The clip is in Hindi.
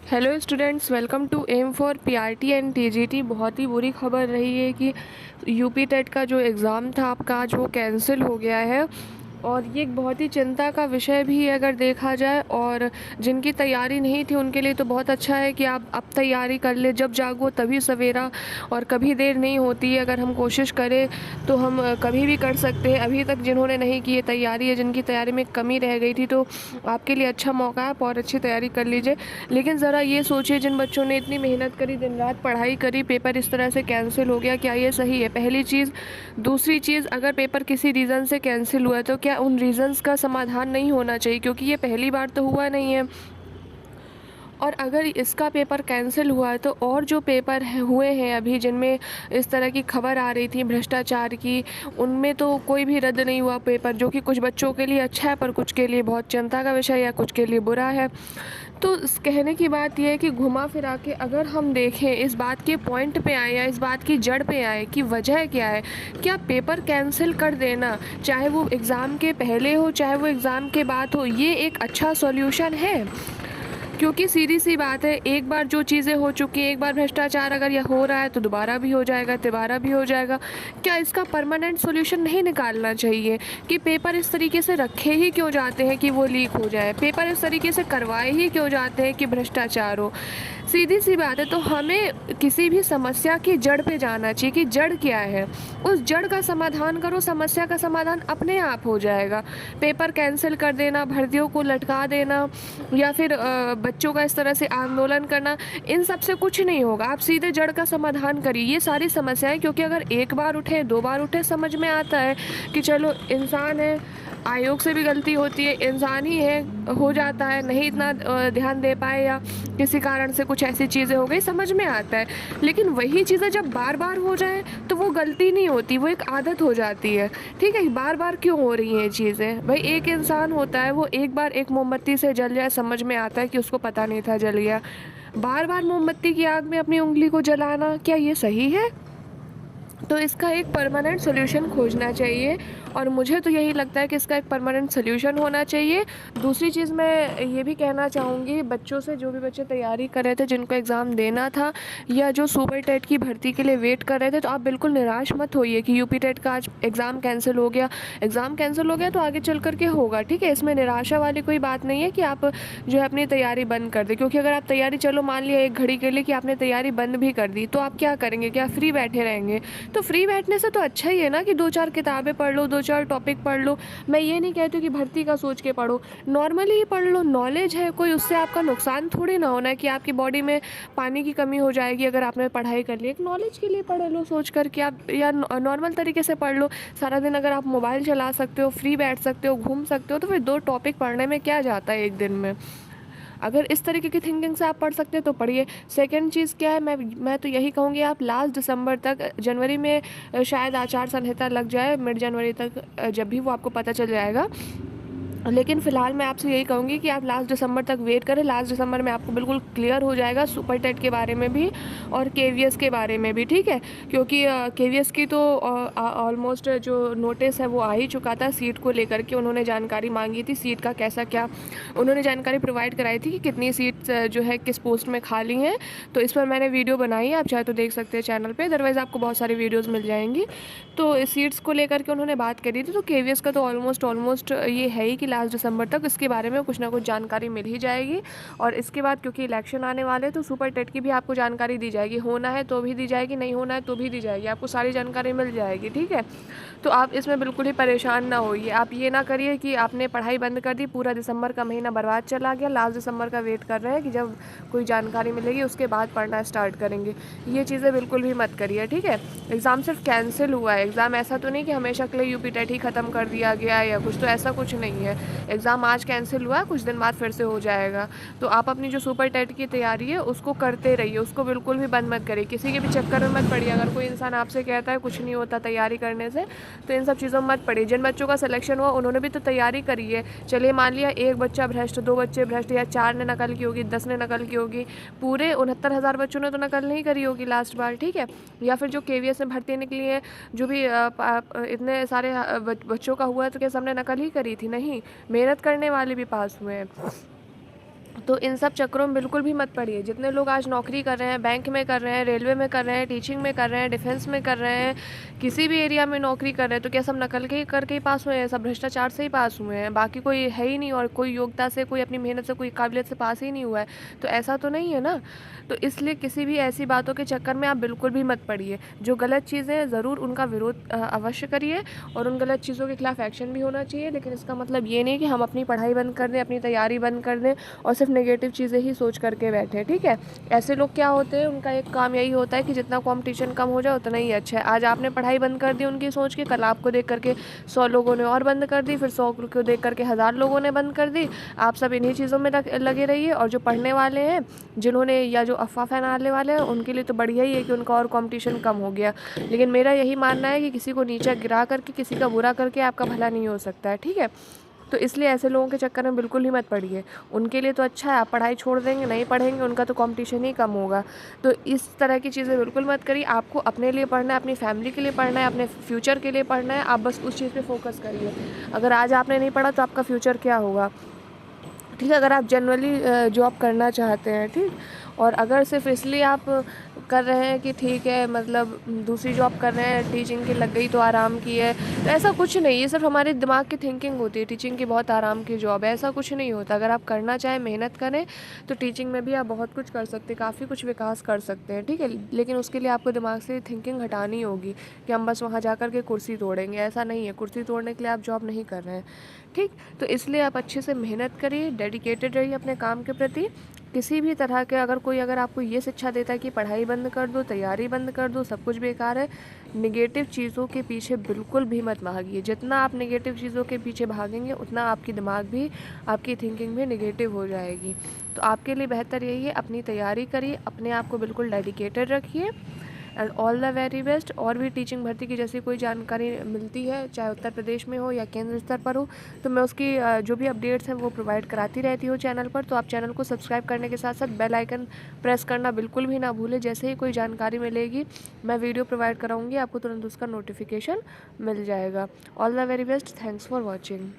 Hello students, welcome to M for PRT and TGT. बहुत ही बुरी खबर रही है कि यूपी टेट का जो एग्ज़ाम था आपका आज वो कैंसिल हो गया है और ये एक बहुत ही चिंता का विषय भी है अगर देखा जाए। और जिनकी तैयारी नहीं थी उनके लिए तो बहुत अच्छा है कि आप अब तैयारी कर ले। जब जागो तभी सवेरा, और कभी देर नहीं होती है। अगर हम कोशिश करें तो हम कभी भी कर सकते हैं। अभी तक जिन्होंने नहीं की है तैयारी, है जिनकी तैयारी में कमी रह गई थी, तो आपके लिए अच्छा मौका है, आप और अच्छी तैयारी कर लीजिए। लेकिन ज़रा ये सोचिए, जिन बच्चों ने इतनी मेहनत करी, दिन रात पढ़ाई करी, पेपर इस तरह से कैंसिल हो गया, क्या ये सही है? पहली चीज़। दूसरी चीज़, अगर पेपर किसी रीज़न से कैंसिल हुआ है तो क्या उन रीज़न्स का समाधान नहीं होना चाहिए? क्योंकि ये पहली बार तो हुआ नहीं है। और अगर इसका पेपर कैंसिल हुआ है तो और जो पेपर हुए हैं अभी, जिनमें इस तरह की खबर आ रही थी भ्रष्टाचार की, उनमें तो कोई भी रद्द नहीं हुआ पेपर, जो कि कुछ बच्चों के लिए अच्छा है पर कुछ के लिए बहुत चिंता का विषय या कुछ के लिए बुरा है। तो कहने की बात यह है कि घुमा फिरा के अगर हम देखें, इस बात के पॉइंट पे आए या इस बात की जड़ पे आए कि वजह क्या है, क्या पेपर कैंसिल कर देना, चाहे वो एग्ज़ाम के पहले हो चाहे वो एग्ज़ाम के बाद हो, ये एक अच्छा सॉल्यूशन है? क्योंकि सीधी सी बात है, एक बार जो चीज़ें हो चुकी हैं, एक बार भ्रष्टाचार अगर यह हो रहा है तो दोबारा भी हो जाएगा, तिबारा भी हो जाएगा। क्या इसका परमानेंट सॉल्यूशन नहीं निकालना चाहिए कि पेपर इस तरीके से रखे ही क्यों जाते हैं कि वो लीक हो जाए? पेपर इस तरीके से करवाए ही क्यों जाते हैं कि भ्रष्टाचार हो? सीधी सी बात है। तो हमें किसी भी समस्या की जड़ पे जाना चाहिए कि जड़ क्या है, उस जड़ का समाधान करो, समस्या का समाधान अपने आप हो जाएगा। पेपर कैंसिल कर देना, भर्तियों को लटका देना, या फिर बच्चों का इस तरह से आंदोलन करना, इन सब से कुछ नहीं होगा। आप सीधे जड़ का समाधान करिए ये सारी समस्याएं। क्योंकि अगर एक बार उठे, दो बार उठे, समझ में आता है कि चलो इंसान है, आयोग से भी गलती होती है, इंसान ही है, हो जाता है, नहीं इतना ध्यान दे पाए या किसी कारण से कुछ ऐसी चीज़ें हो गई, समझ में आता है। लेकिन वही चीज़ें जब बार बार हो जाए तो वो गलती नहीं होती, वो एक आदत हो जाती है। ठीक है, बार बार क्यों हो रही हैं ये चीज़ें? भाई एक इंसान होता है, वो एक बार एक मोमबत्ती से जल जाए, समझ में आता है कि उसको पता नहीं था जल गया। बार बार मोमबत्ती की आग में अपनी उंगली को जलाना, क्या ये सही है? तो इसका एक परमानेंट सॉल्यूशन खोजना चाहिए, और मुझे तो यही लगता है कि इसका एक परमानेंट सॉल्यूशन होना चाहिए। दूसरी चीज़ मैं ये भी कहना चाहूँगी बच्चों से, जो भी बच्चे तैयारी कर रहे थे, जिनको एग्ज़ाम देना था, या जो सुपर टेट की भर्ती के लिए वेट कर रहे थे, तो आप बिल्कुल निराश मत होइए कि यूपी टेट का आज एग्ज़ाम कैंसिल हो गया। एग्ज़ाम कैंसिल हो गया तो आगे चल कर के होगा, ठीक है? इसमें निराशा वाली कोई बात नहीं है कि आप जो है अपनी तैयारी बंद कर दें। क्योंकि अगर आप तैयारी, चलो मान लिया एक घड़ी के लिए कि आपने तैयारी बंद भी कर दी, तो आप क्या करेंगे? क्या फ्री बैठे रहेंगे? तो फ्री बैठने से तो अच्छा ही है ना कि दो चार किताबें पढ़ लो, दो चार टॉपिक पढ़ लो। मैं ये नहीं कहती हूँ कि भर्ती का सोच के पढ़ो, नॉर्मली ही पढ़ लो। नॉलेज है कोई, उससे आपका नुकसान थोड़ी ना होना है कि आपकी बॉडी में पानी की कमी हो जाएगी अगर आपने पढ़ाई कर ली। एक नॉलेज के लिए पढ़ लो सोच कर कि आप, या नॉर्मल तरीके से पढ़ लो। सारा दिन अगर आप मोबाइल चला सकते हो, फ्री बैठ सकते हो, घूम सकते हो, तो फिर दो टॉपिक पढ़ने में क्या जाता है एक दिन में? अगर इस तरीके की थिंकिंग से आप पढ़ सकते हैं तो पढ़िए। सेकंड चीज़ क्या है, मैं तो यही कहूँगी, आप लास्ट दिसंबर तक, जनवरी में शायद आचार संहिता लग जाए, मिड जनवरी तक, जब भी वो आपको पता चल जाएगा। लेकिन फ़िलहाल मैं आपसे यही कहूँगी कि आप लास्ट दिसंबर तक वेट करें। लास्ट दिसंबर में आपको बिल्कुल क्लियर हो जाएगा सुपर टेट के बारे में भी और केवीएस के बारे में भी, ठीक है? क्योंकि केवीएस की तो ऑलमोस्ट जो नोटिस है वो आ ही चुका था सीट को लेकर के। उन्होंने जानकारी मांगी थी सीट का कैसा क्या, उन्होंने जानकारी प्रोवाइड कराई थी कि कितनी सीट जो है किस पोस्ट में खाली हैं। तो इस पर मैंने वीडियो बनाई है, आप चाहे तो देख सकते हैं चैनल पर, अदरवाइज़ आपको बहुत सारी वीडियोज़ मिल जाएंगी। तो इस सीट्स को लेकर के उन्होंने बात करी थी। तो केवीएस का तो ऑलमोस्ट ये है ही कि लास्ट दिसंबर तक इसके बारे में कुछ ना कुछ जानकारी मिल ही जाएगी। और इसके बाद क्योंकि इलेक्शन आने वाले, तो सुपर टेट की भी आपको जानकारी दी जाएगी। होना है तो भी दी जाएगी, नहीं होना है तो भी दी जाएगी, आपको सारी जानकारी मिल जाएगी, ठीक है? तो आप इसमें बिल्कुल ही परेशान ना होइए। आप ये ना करिए कि आपने पढ़ाई बंद कर दी, पूरा दिसंबर का महीना बर्बाद चला गया, लास्ट दिसंबर का वेट कर रहे हैं कि जब कोई जानकारी मिलेगी उसके बाद पढ़ना स्टार्ट करेंगे। ये चीज़ें बिल्कुल भी मत करिए, ठीक है? एग्ज़ाम सिर्फ कैंसिल हुआ है, एग्ज़ाम ऐसा तो नहीं कि हमेशा के लिए यूपी टेट ही ख़त्म कर दिया गया है या कुछ, तो ऐसा कुछ नहीं है। एग्ज़ाम आज कैंसिल हुआ है, कुछ दिन बाद फिर से हो जाएगा। तो आप अपनी जो सुपर टेट की तैयारी है उसको करते रहिए, उसको बिल्कुल भी बंद मत करिए, किसी के भी चक्कर में मत पड़िए। अगर कोई इंसान आपसे कहता है कुछ नहीं होता तैयारी करने से, तो इन सब चीज़ों में मत पड़िए। जिन बच्चों का सिलेक्शन हुआ उन्होंने भी तो तैयारी करी है। चलिए मान लिया एक बच्चा भ्रष्ट, दो बच्चे भ्रष्ट, या 4 ने नकल की होगी, 10 ने नकल की होगी, पूरे 69,000 बच्चों ने तो नकल नहीं करी होगी लास्ट बार, ठीक है? या फिर जो केवीएस में भर्ती निकली है, जो भी इतने सारे बच्चों का हुआ है, तो क्या सबने नकल ही करी थी? नहीं, मेहनत करने वाले भी पास हुए हैं। तो इन सब चक्करों में बिल्कुल भी मत पड़िए। जितने लोग आज नौकरी कर रहे हैं, बैंक में कर रहे हैं, रेलवे में कर रहे हैं, टीचिंग में कर रहे हैं, डिफेंस में कर रहे हैं, किसी भी एरिया में नौकरी कर रहे हैं, तो क्या सब नकल के ही करके ही पास हुए हैं? सब भ्रष्टाचार से ही पास हुए हैं, बाकी कोई है ही नहीं, और कोई योग्यता से, कोई अपनी मेहनत से, कोई काबिलियत से पास ही नहीं हुआ है। तो ऐसा तो नहीं है ना। तो इसलिए किसी भी ऐसी बातों के चक्कर में आप बिल्कुल भी मत पड़िए। जो गलत चीज़ें हैं ज़रूर उनका विरोध अवश्य करिए, और उन गलत चीज़ों के खिलाफ एक्शन भी होना चाहिए। लेकिन इसका मतलब ये नहीं कि हम अपनी पढ़ाई बंद कर दें, अपनी तैयारी बंद कर दें और सिर्फ नेगेटिव चीज़ें ही सोच करके बैठे। ठीक है, ऐसे लोग क्या होते हैं, उनका एक काम यही होता है कि जितना कंपटीशन कम हो जाए उतना ही अच्छा है। आज आपने पढ़ाई बंद कर दी उनकी सोच के, कल आपको देख करके 100 लोगों ने और बंद कर दी, फिर 100 को देख करके 1000 लोगों ने बंद कर दी। आप सब इन्हीं चीज़ों में लगे रहिए, और जो पढ़ने वाले हैं, जिन्होंने, या जो अफवाह फैलाने वाले हैं, उनके लिए तो बढ़िया ही है कि उनका और कंपटीशन कम हो गया। लेकिन मेरा यही मानना है कि किसी को नीचा गिरा करके, किसी का बुरा करके आपका भला नहीं हो सकता है। ठीक है, तो इसलिए ऐसे लोगों के चक्कर में बिल्कुल ही मत पड़िए। उनके लिए तो अच्छा है, आप पढ़ाई छोड़ देंगे, नहीं पढ़ेंगे, उनका तो कंपटीशन ही कम होगा। तो इस तरह की चीज़ें बिल्कुल मत करिए। आपको अपने लिए पढ़ना है, अपनी फैमिली के लिए पढ़ना है, अपने फ्यूचर के लिए पढ़ना है। आप बस उस चीज़ पे फोकस करिए। अगर आज आपने नहीं पढ़ा तो आपका फ्यूचर क्या होगा? ठीक है, अगर आप जनरली जॉब करना चाहते हैं, ठीक, और अगर सिर्फ इसलिए आप कर रहे हैं कि ठीक है, मतलब दूसरी जॉब कर रहे हैं, टीचिंग की लग गई तो आराम की है, तो ऐसा कुछ नहीं। ये सिर्फ हमारे दिमाग की थिंकिंग होती है। टीचिंग की बहुत आराम की जॉब है, ऐसा कुछ नहीं होता। अगर आप करना चाहें, मेहनत करें, तो टीचिंग में भी आप बहुत कुछ कर सकते हैं, काफ़ी कुछ विकास कर सकते हैं। ठीक है, लेकिन उसके लिए आपको दिमाग से थिंकिंग हटानी होगी कि हम बस वहाँ जा कर के कुर्सी तोड़ेंगे। ऐसा नहीं है, कुर्सी तोड़ने के लिए आप जॉब नहीं कर रहे हैं। ठीक, तो इसलिए आप अच्छे से मेहनत करिए, डेडिकेटेड रहिए अपने काम के प्रति। किसी भी तरह के अगर आपको ये शिक्षा देता है कि पढ़ाई बंद कर दो, तैयारी बंद कर दो, सब कुछ बेकार है, नेगेटिव चीज़ों के पीछे बिल्कुल भी मत भागिए। जितना आप नेगेटिव चीज़ों के पीछे भागेंगे, उतना आपकी दिमाग भी, आपकी थिंकिंग भी नेगेटिव हो जाएगी। तो आपके लिए बेहतर यही है, अपनी तैयारी करिए, अपने आप को बिल्कुल डेडिकेटेड रखिए, and all the very best. और भी टीचिंग भर्ती की जैसी कोई जानकारी मिलती है, चाहे उत्तर प्रदेश में हो या केंद्र स्तर पर हो, तो मैं उसकी जो भी अपडेट्स हैं वो प्रोवाइड कराती रहती हूँ चैनल पर। तो आप चैनल को सब्सक्राइब करने के साथ साथ बेल आइकन प्रेस करना बिल्कुल भी ना भूलें। जैसे ही कोई जानकारी मिलेगी, मैं वीडियो प्रोवाइड कराऊँगी, आपको तुरंत उसका नोटिफिकेशन मिल जाएगा। All the very best, thanks for watching.